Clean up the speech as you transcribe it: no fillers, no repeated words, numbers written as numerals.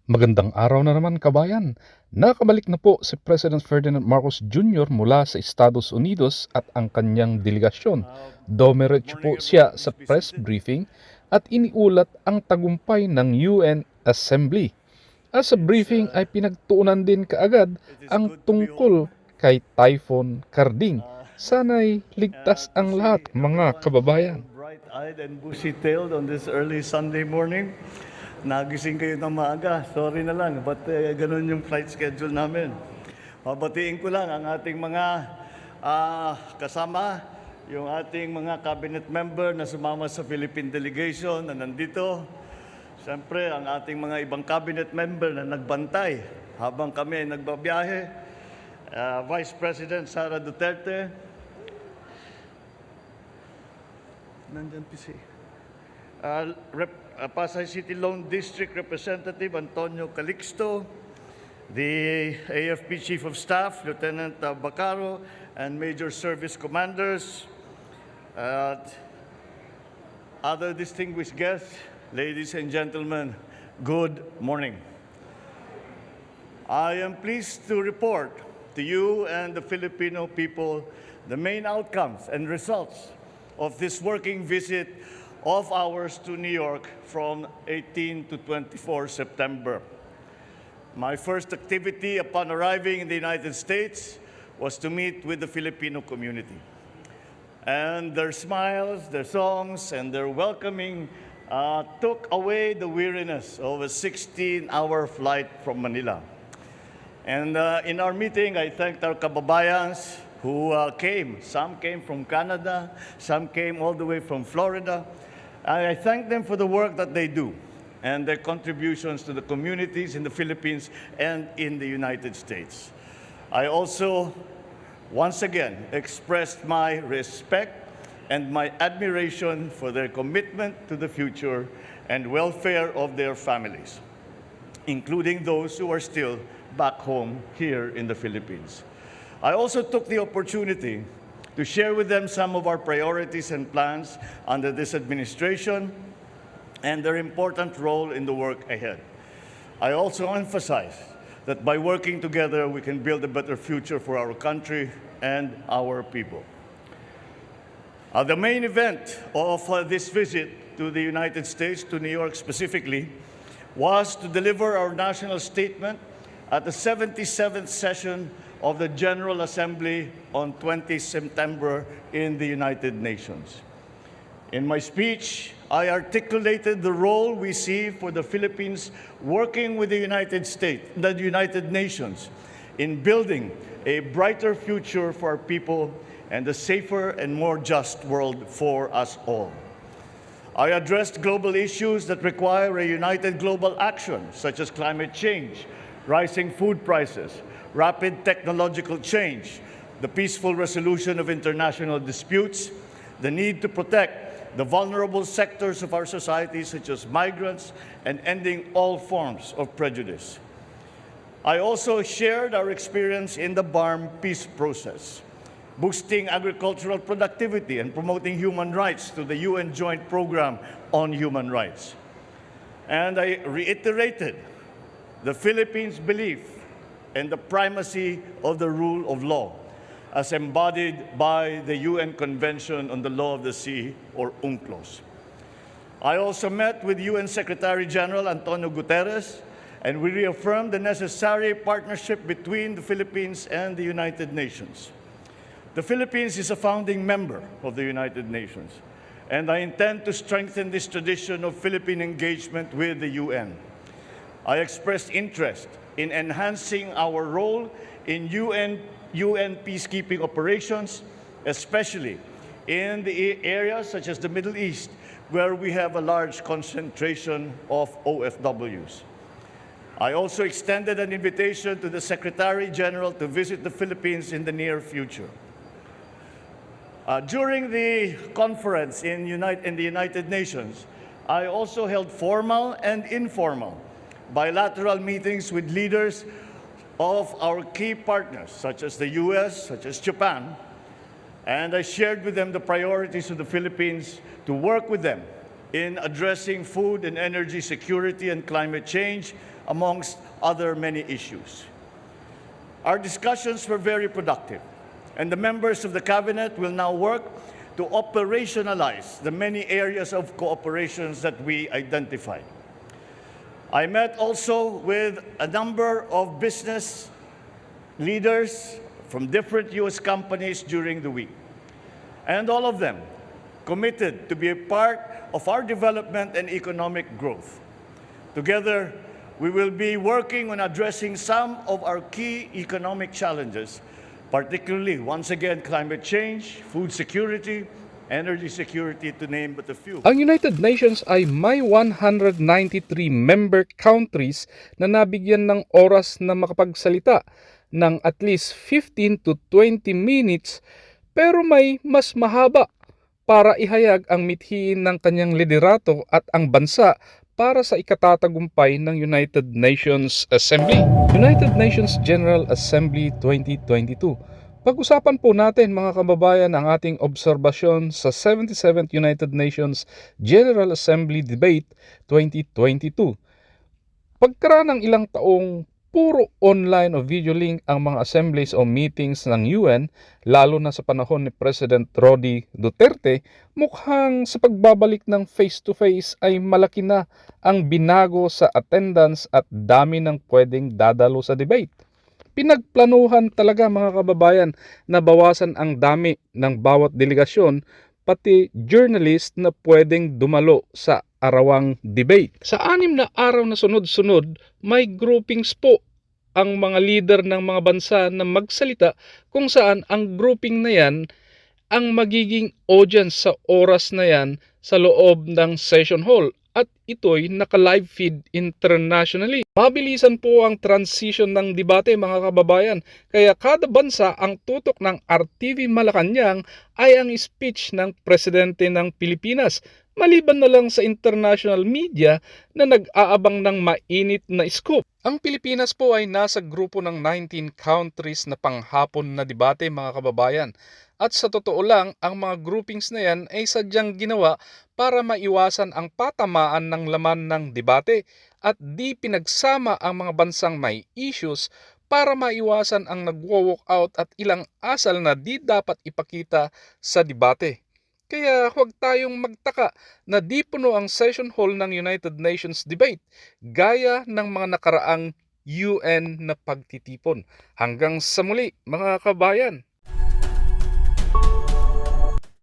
Magandang araw na naman kabayan. Nakabalik na po si President Ferdinand Marcos Jr. mula sa Estados Unidos at ang kanyang delegasyon. Good Dumiretso morning, po siya everyone. sa Please be press seated. briefing at iniulat ang tagumpay ng UN Assembly. At sa briefing ay pinagtuunan din kaagad It is ang good to be tungkol home. kay Typhoon Carding. Sana'y ligtas To ang see lahat mga everyone kababayan. so bright-eyed and bushy-tailed on this early Sunday morning. Nagising kayo ng maaga. Sorry na lang, but ganun yung flight schedule namin. Babatiin ko lang ang ating mga kasama, yung ating mga cabinet member na sumama sa Philippine delegation na nandito. Siyempre, ang ating mga ibang cabinet member na nagbantay habang kami ay nagbabiyahe. Vice President Sara Duterte. Nandyan PC. Pasay City Lone District Representative Antonio Calixto, the AFP Chief of Staff, Lieutenant Bacaro, and Major Service Commanders, other distinguished guests, ladies and gentlemen, good morning. I am pleased to report to you and the Filipino people the main outcomes and results of this working visit of ours to New York from 18 to 24 September. My first activity upon arriving in the United States was to meet with the Filipino community. And their smiles, their songs, and their welcoming took away the weariness of a 16-hour flight from Manila. And in our meeting, I thanked our kababayans who came. Some came from Canada, some came all the way from Florida. I thank them for the work that they do and their contributions to the communities in the Philippines and in the United States. I also, once again, expressed my respect and my admiration for their commitment to the future and welfare of their families, including those who are still back home here in the Philippines. I also took the opportunity to share with them some of our priorities and plans under this administration and their important role in the work ahead. I also emphasize that by working together, we can build a better future for our country and our people. The main event of this visit to the United States, to New York specifically, was to deliver our national statement at the 77th session of the General Assembly on 20 September in the United Nations. In my speech, I articulated the role we see for the Philippines working with the United States, the United Nations, in building a brighter future for our people and a safer and more just world for us all. I addressed global issues that require a united global action, such as climate change, rising food prices, rapid technological change, the peaceful resolution of international disputes, the need to protect the vulnerable sectors of our society, such as migrants, and ending all forms of prejudice. I also shared our experience in the BARM peace process, boosting agricultural productivity and promoting human rights through the UN Joint Program on Human Rights. And I reiterated the Philippines' belief and the primacy of the rule of law as embodied by the UN Convention on the Law of the Sea, or UNCLOS. I also met with UN Secretary General Antonio Guterres, and we reaffirmed the necessary partnership between the Philippines and the United Nations. The Philippines is a founding member of the United Nations, and I intend to strengthen this tradition of Philippine engagement with the UN. I expressed interest in enhancing our role in UN peacekeeping operations, especially in the areas such as the Middle East, where we have a large concentration of OFWs. I also extended an invitation to the Secretary General to visit the Philippines in the near future. During the conference in the United Nations, I also held formal and informal bilateral meetings with leaders of our key partners, such as the US, such as Japan, and I shared with them the priorities of the Philippines to work with them in addressing food and energy security and climate change, amongst other many issues. Our discussions were very productive, and the members of the Cabinet will now work to operationalize the many areas of cooperations that we identified. I met also with a number of business leaders from different U.S. companies during the week, and all of them committed to be a part of our development and economic growth. Together, we will be working on addressing some of our key economic challenges, particularly, once again, climate change, food security, energy security, to name but a few. Ang United Nations ay may 193 member countries na nabigyan ng oras na makapagsalita ng at least 15 to 20 minutes, pero may mas mahaba para ihayag ang mithiin ng kanyang liderato at ang bansa para sa ikatatagumpay ng United Nations Assembly. United Nations General Assembly 2022. Pag-usapan po natin mga kababayan ang ating obserbasyon sa 77th United Nations General Assembly Debate 2022. Pagkaraan ng ilang taong puro online o video link ang mga assemblies o meetings ng UN, lalo na sa panahon ni President Roddy Duterte, mukhang sa pagbabalik ng face-to-face ay malaki na ang binago sa attendance at dami ng pwedeng dadalo sa debate. Pinagplanuhan talaga mga kababayan na bawasan ang dami ng bawat delegasyon, pati journalist na pwedeng dumalo sa arawang debate. Sa 6 na araw na sunod-sunod, may groupings po ang mga leader ng mga bansa na magsalita kung saan ang grouping na yan ang magiging audience sa oras na yan sa loob ng session hall. At ito'y naka-live feed internationally. Mabilisan po ang transition ng debate mga kababayan. Kaya kada bansa ang tutok ng RTV Malacanang ay ang speech ng Presidente ng Pilipinas. Maliban na lang sa international media na nag-aabang ng mainit na scoop. Ang Pilipinas po ay nasa grupo ng 19 countries na panghapon na debate mga kababayan. At sa totoo lang, ang mga groupings na yan ay sadyang ginawa para maiwasan ang patamaan ng laman ng debate at di pinagsama ang mga bansang may issues para maiwasan ang nagwo-walk out at ilang asal na di dapat ipakita sa debate. Kaya huwag tayong magtaka na di puno ang session hall ng United Nations debate gaya ng mga nakaraang UN na pagtitipon. Hanggang sa muli mga kabayan!